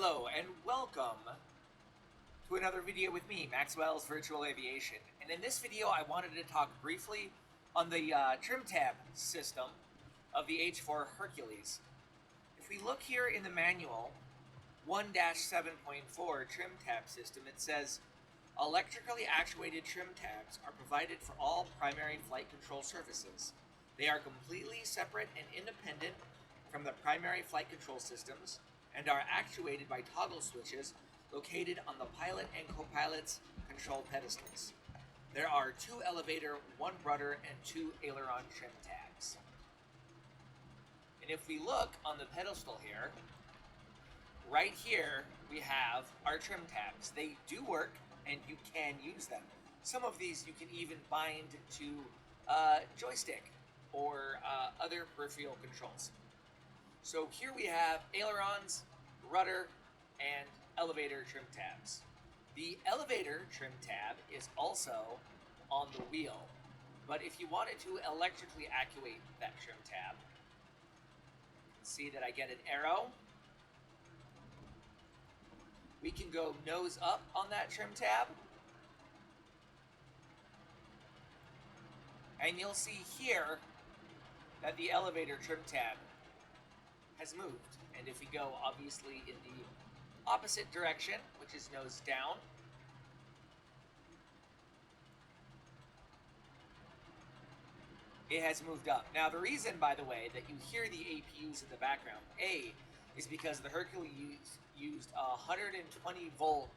Hello and welcome to another video with me, Maxwell's Virtual Aviation. And in this video I wanted to talk briefly on the trim tab system of the H-4 Hercules. If we look here in the manual, 1-7.4 trim tab system, it says, electrically actuated trim tabs are provided for all primary flight control surfaces. They are completely separate and independent from the primary flight control systems and are actuated by toggle switches located on the pilot and co-pilot's control pedestals. There are 2 elevator, 1 rudder, and 2 aileron trim tabs. And if we look on the pedestal here, right here we have our trim tabs. They do work and you can use them. Some of these you can even bind to joystick or other peripheral controls. So here we have ailerons, rudder, and elevator trim tabs. The elevator trim tab is also on the wheel, but if you wanted to electrically actuate that trim tab, you can see that I get an arrow. We can go nose up on that trim tab, and you'll see here that the elevator trim tab has moved. And if we go obviously in the opposite direction, which is nose down, it has moved up. Now the reason, by the way, that you hear the APUs in the background, is because the Hercules used a 120 volt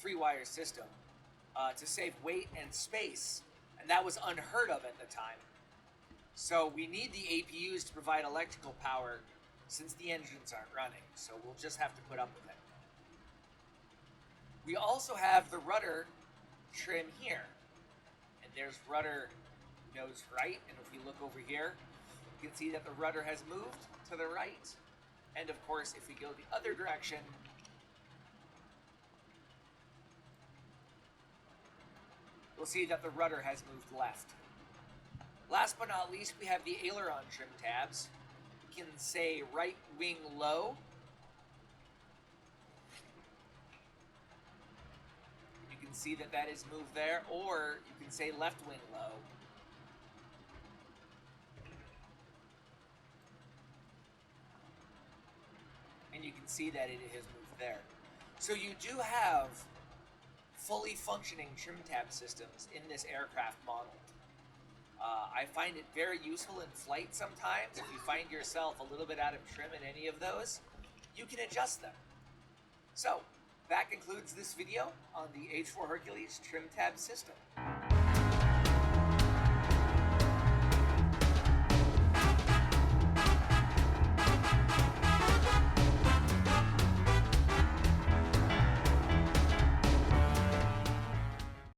3-wire system to save weight and space, and that was unheard of at the time. So we need the APUs to provide electrical power since the engines aren't running, so we'll just have to put up with it. We also have the rudder trim here, and there's rudder nose right, and if we look over here, you can see that the rudder has moved to the right, and of course if we go the other direction, we'll see that the rudder has moved left. Last but not least, we have the aileron trim tabs. You can say right wing low. You can see that that is moved there, or you can say left wing low. And you can see that it has moved there. So you do have fully functioning trim tab systems in this aircraft model. I find it very useful in flight sometimes. If you find yourself a little bit out of trim in any of those, you can adjust them. So, that concludes this video on the H-4 Hercules trim tab system.